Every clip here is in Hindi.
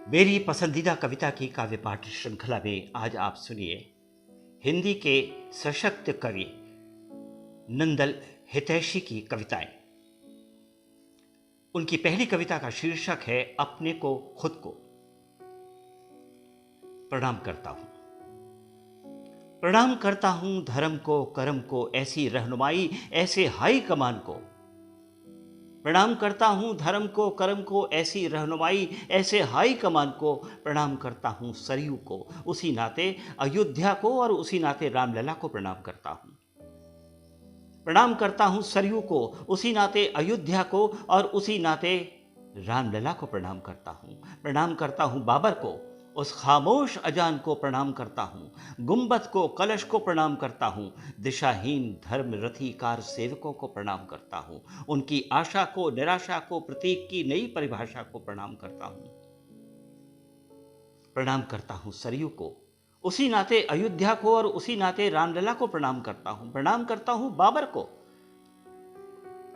मेरी पसंदीदा कविता की काव्य पाठ श्रृंखला में आज आप सुनिए हिंदी के सशक्त कवि नंदल हितैषी की कविताएं। उनकी पहली कविता का शीर्षक है अपने को खुद को। प्रणाम करता हूं, प्रणाम करता हूं धर्म को, कर्म को, ऐसी रहनुमाई, ऐसे हाई कमान को। प्रणाम करता हूं धर्म को, कर्म को, ऐसी रहनुमाई, ऐसे हाई कमान को। प्रणाम करता हूं सरयू को, उसी नाते अयोध्या को, और उसी नाते रामलला को प्रणाम करता हूं। प्रणाम करता हूं सरयू को, उसी नाते अयोध्या को, और उसी नाते रामलला को प्रणाम करता हूं। प्रणाम करता हूं बाबर को, उस खामोश अजान को प्रणाम करता हूं। गुंबद को, कलश को प्रणाम करता हूं। दिशाहीन धर्म रथी कार सेवकों को प्रणाम करता हूं। उनकी आशा को, निराशा को, प्रतीक की नई परिभाषा को प्रणाम करता हूं। प्रणाम करता हूं सरयू को, उसी नाते अयोध्या को, और उसी नाते रामलला को प्रणाम करता हूं। प्रणाम करता हूं बाबर को,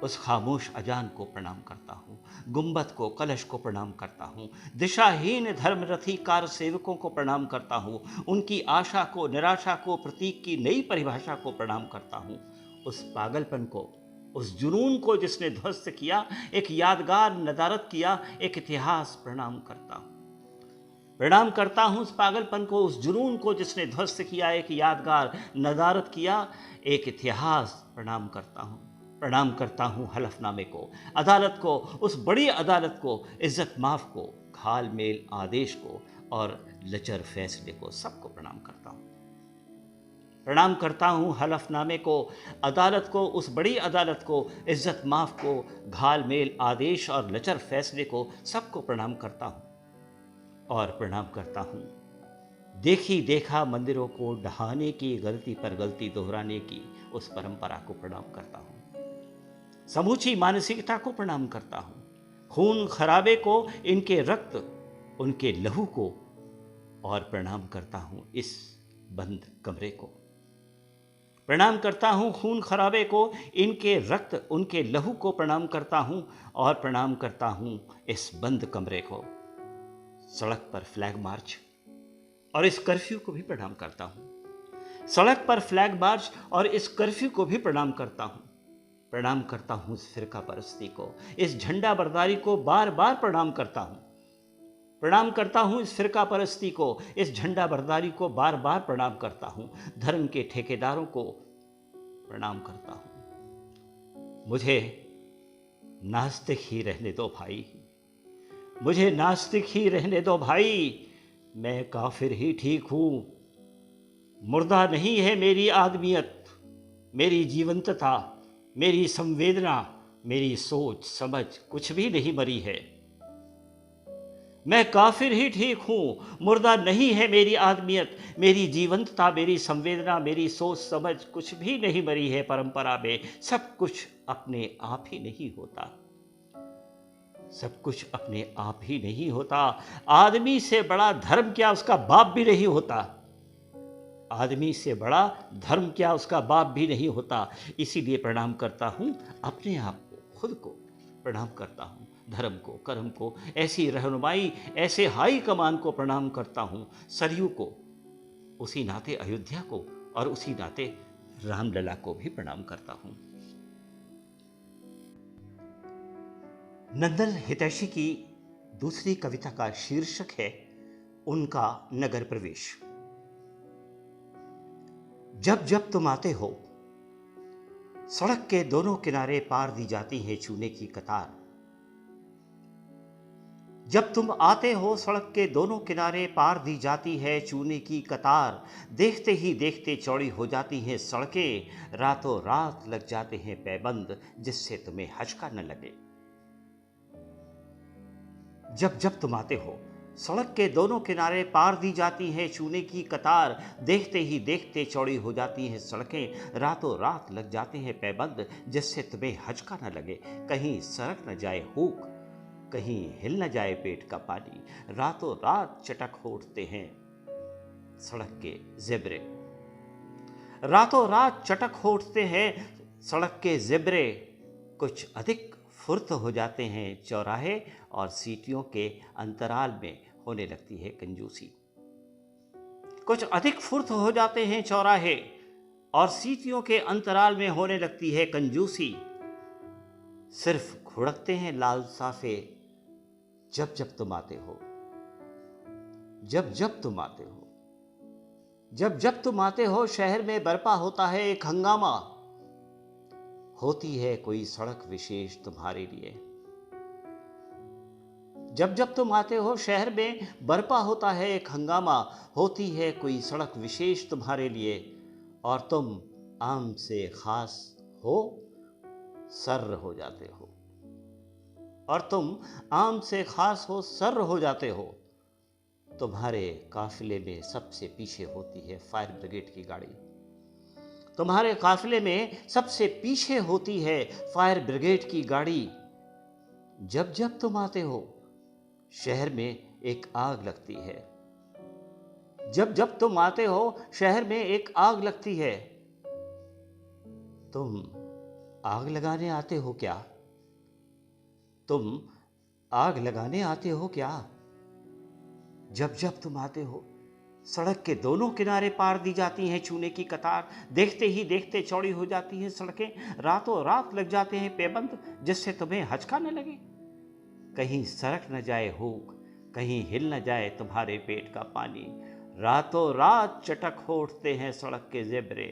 उस खामोश अजान को प्रणाम करता हूं। गुंबद को, कलश को प्रणाम करता हूं। दिशाहीन धर्मरथी कार सेवकों को प्रणाम करता हूं। उनकी आशा को, निराशा को, प्रतीक की नई परिभाषा को प्रणाम करता हूं। उस पागलपन को, उस जुनून को जिसने ध्वस्त किया, एक यादगार नदारत किया, एक इतिहास प्रणाम करता हूं। प्रणाम करता हूं उस पागलपन को, उस जुनून को जिसने ध्वस्त किया, एक यादगार नदारत किया, एक इतिहास प्रणाम करता हूं। प्रणाम करता हूं हलफनामे को, अदालत को, उस बड़ी अदालत को, इज्जत माफ को, घाल मेल आदेश को, और लचर फैसले को, सबको प्रणाम करता हूं। प्रणाम करता हूं हलफनामे को, अदालत को, उस बड़ी अदालत को, इज्जत माफ को, घाल मेल आदेश और लचर फैसले को, सबको प्रणाम करता हूं। और प्रणाम करता हूं देखी देखा मंदिरों को ढहाने की, गलती पर गलती दोहराने की उस परंपरा को प्रणाम करता हूं। समूची मानसिकता को प्रणाम करता हूं। खून खराबे को, इनके रक्त, उनके लहू को, और प्रणाम करता हूं इस बंद कमरे को। प्रणाम करता हूं खून खराबे को, इनके रक्त, उनके लहू को प्रणाम करता हूं। और प्रणाम करता हूं इस बंद कमरे को। सड़क पर फ्लैग मार्च और इस कर्फ्यू को भी प्रणाम करता हूं। सड़क पर फ्लैग मार्च और इस कर्फ्यू को भी प्रणाम करता हूं। प्रणाम करता हूं इस फिरका परस्ती को, इस झंडा बरदारी को बार बार प्रणाम करता हूं। प्रणाम करता हूं इस फिरका परस्ती को, इस झंडा बरदारी को बार बार प्रणाम करता हूं। धर्म के ठेकेदारों को प्रणाम करता हूं। मुझे नास्तिक ही रहने दो भाई, मुझे नास्तिक ही रहने दो भाई, मैं काफिर ही ठीक हूं। मुर्दा नहीं है मेरी आदमियत, मेरी जीवंतता, मेरी संवेदना, मेरी सोच समझ कुछ भी नहीं मरी है। मैं काफिर ही ठीक हूं, मुर्दा नहीं है मेरी आदमियत, मेरी जीवंतता, मेरी संवेदना, मेरी सोच समझ कुछ भी नहीं मरी है। परंपरा में सब कुछ अपने आप ही नहीं होता, सब कुछ अपने आप ही नहीं होता। आदमी से बड़ा धर्म क्या उसका बाप भी नहीं होता, आदमी से बड़ा धर्म क्या उसका बाप भी नहीं होता। इसीलिए प्रणाम करता हूं अपने आप को, खुद को प्रणाम करता हूं। धर्म को, कर्म को, ऐसी रहनुमाई, ऐसे हाई कमान को प्रणाम करता हूं। सरयू को, उसी नाते अयोध्या को, और उसी नाते रामलला को भी प्रणाम करता हूं। नंदल हितैषी की दूसरी कविता का शीर्षक है उनका नगर प्रवेश। जब जब तुम आते हो, सड़क के दोनों किनारे पार दी जाती है चूने की कतार। जब तुम आते हो, सड़क के दोनों किनारे पार दी जाती है चूने की कतार। देखते ही देखते चौड़ी हो जाती हैं सड़कें, रातों रात लग जाते हैं पैबंद, जिससे तुम्हें हचका न लगे। जब जब तुम आते हो, सड़क के दोनों किनारे पार दी जाती है चूने की कतार। देखते ही देखते चौड़ी हो जाती हैं सड़कें, रातों रात लग जाते हैं पैबंद, जिससे तुम्हें हचका न लगे। कहीं सरक न जाए हुक, कहीं हिल न जाए पेट का पानी। रातों रात चटक हो उठते हैं सड़क के ज़ेब्रे, रातों रात चटक हो उठते हैं सड़क के ज़ेब्रे। कुछ अधिक फुर्त हो जाते हैं चौराहे और सीटियों के अंतराल में होने लगती है कंजूसी। कुछ अधिक फुर्त हो जाते हैं चौराहे और सीटियों के अंतराल में होने लगती है कंजूसी। सिर्फ घुड़कते हैं लाल साफे जब जब तुम आते हो, जब जब तुम आते हो, जब जब तुम आते हो। शहर में बरपा होता है एक हंगामा, होती है कोई सड़क विशेष तुम्हारे लिए। जब जब तुम आते हो शहर में बरपा होता है एक हंगामा, होती है कोई सड़क विशेष तुम्हारे लिए। और तुम आम से खास हो, सर्र हो जाते हो। और तुम आम से खास हो, सर्र हो जाते हो। तुम्हारे काफिले में सबसे पीछे होती है फायर ब्रिगेड की गाड़ी। तुम्हारे काफिले में सबसे पीछे होती है फायर ब्रिगेड की गाड़ी। जब जब तुम आते हो शहर में एक आग लगती है। जब जब तुम आते हो शहर में एक आग लगती है। तुम आग लगाने आते हो क्या? तुम आग लगाने आते हो क्या? जब जब तुम आते हो सड़क के दोनों किनारे पार दी जाती हैं चूने की कतार। देखते ही देखते चौड़ी हो जाती हैं सड़कें। रातों रात लग जाते हैं पेबंद, जिससे तुम्हें हचका न लगे। कहीं सरक न जाए हुक, कहीं हिल न जाए तुम्हारे पेट का पानी। रातों रात चटक हो उठते हैं सड़क के ज़ेबरे।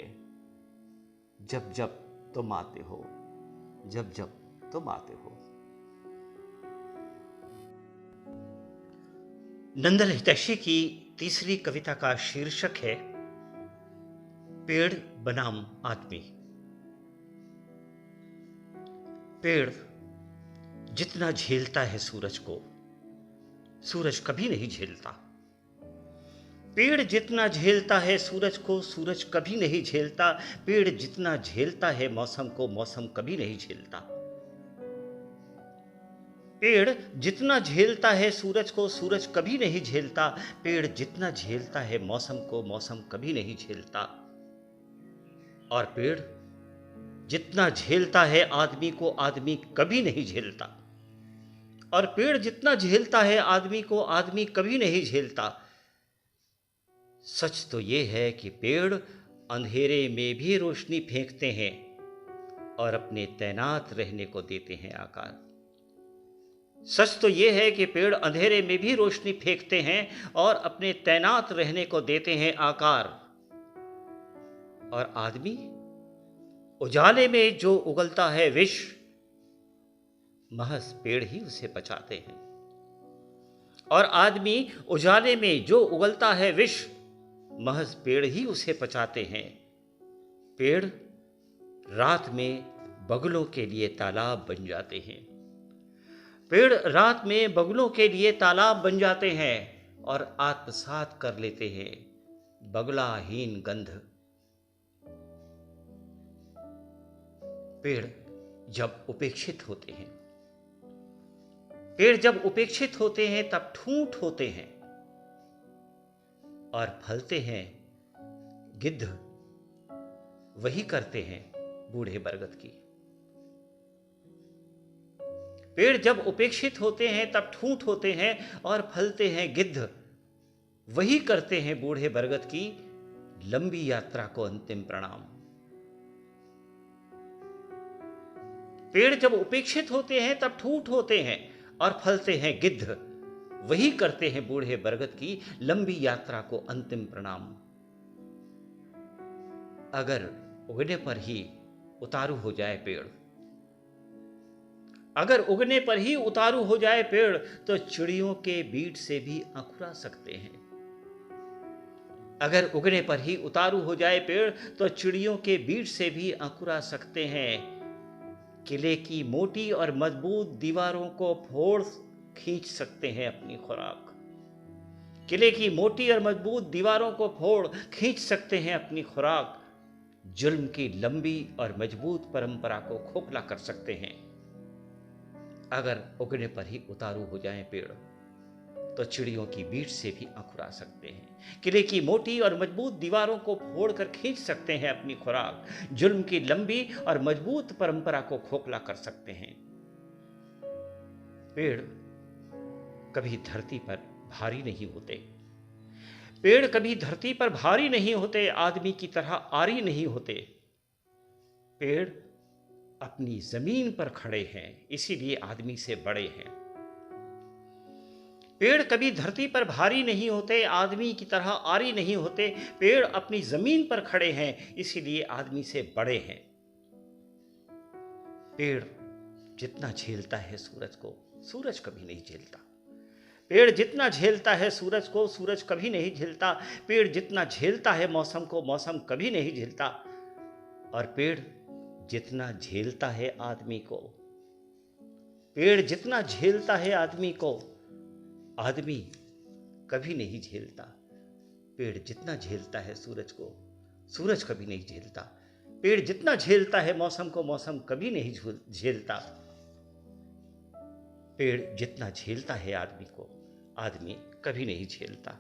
जब जब तुम आते हो, जब जब तुम आते हो। नंदन हितैषी की तीसरी कविता का शीर्षक है पेड़ बनाम आदमी। पेड़ जितना झेलता है सूरज को, सूरज कभी नहीं झेलता। पेड़ जितना झेलता है सूरज को, सूरज कभी नहीं झेलता। पेड़ जितना झेलता है मौसम को, मौसम कभी नहीं झेलता। पेड़ जितना झेलता है सूरज को, सूरज कभी नहीं झेलता। पेड़ जितना झेलता है मौसम को, मौसम कभी नहीं झेलता। और पेड़ जितना झेलता है आदमी को, आदमी कभी नहीं झेलता। और पेड़ जितना झेलता है आदमी को, आदमी कभी नहीं झेलता। सच तो ये है कि पेड़ अंधेरे में भी रोशनी फेंकते हैं और अपने तैनात रहने को देते हैं आकार। सच तो ये है कि पेड़ अंधेरे में भी रोशनी फेंकते हैं और अपने तैनात रहने को देते हैं आकार। और आदमी उजाले में जो उगलता है विष, महज पेड़ ही उसे बचाते हैं। और आदमी उजाले में जो उगलता है विष, महज पेड़ ही उसे बचाते हैं। पेड़ रात में बगुलों के लिए तालाब बन जाते हैं। पेड़ रात में बगुलों के लिए तालाब बन जाते हैं और आत्मसात कर लेते हैं बगुलाहीन गंध। पेड़ जब उपेक्षित होते हैं, पेड़ जब उपेक्षित होते हैं तब ठूंठ होते हैं और फलते हैं गिद्ध। वही करते हैं बूढ़े बरगद की। पेड़ जब उपेक्षित होते हैं तब ठूंठ होते हैं और फलते हैं गिद्ध। वही करते हैं बूढ़े बरगद की लंबी यात्रा को अंतिम प्रणाम। पेड़ जब उपेक्षित होते हैं तब ठूंठ होते हैं और फलते हैं गिद्ध। वही करते हैं बूढ़े बरगद की लंबी यात्रा को अंतिम प्रणाम। अगर उगने पर ही उतारू हो जाए पेड़, अगर उगने पर ही उतारू हो जाए पेड़, तो चिड़ियों के बीट से भी अंकुरा सकते हैं। अगर उगने पर ही उतारू हो जाए पेड़, तो चिड़ियों के बीट से भी अंकुरा सकते हैं। किले की मोटी और मजबूत दीवारों को फोड़ खींच सकते हैं अपनी खुराक। किले की मोटी और मजबूत दीवारों को फोड़ खींच सकते हैं अपनी खुराक। जुल्म की लंबी और मजबूत परंपरा को खोखला कर सकते हैं। अगर उगने पर ही उतारू हो जाएं पेड़, तो चिड़ियों की बीट से भी अंकुरा सकते हैं। किले की मोटी और मजबूत दीवारों को फोड़कर खींच सकते हैं अपनी खुराक। जुल्म की लंबी और मजबूत परंपरा को खोखला कर सकते हैं। पेड़ कभी धरती पर भारी नहीं होते। पेड़ कभी धरती पर भारी नहीं होते, आदमी की तरह आरी नहीं होते। पेड़ अपनी जमीन पर खड़े हैं, इसीलिए आदमी से बड़े हैं। पेड़ कभी धरती पर भारी नहीं होते, आदमी की तरह आरी नहीं होते। पेड़ अपनी जमीन पर खड़े हैं, इसीलिए आदमी से बड़े हैं। पेड़ जितना झेलता है सूरज को, सूरज कभी नहीं झेलता। पेड़ जितना झेलता है सूरज को, सूरज कभी नहीं झेलता। पेड़ जितना झेलता है मौसम को, मौसम कभी नहीं झेलता। और पेड़ जितना झेलता है आदमी को, पेड़ जितना झेलता है आदमी को, आदमी कभी नहीं झेलता। पेड़ जितना झेलता है सूरज को, सूरज कभी नहीं झेलता। पेड़ जितना झेलता है मौसम को, मौसम कभी नहीं झेलता। पेड़ जितना झेलता है आदमी को, आदमी कभी नहीं झेलता।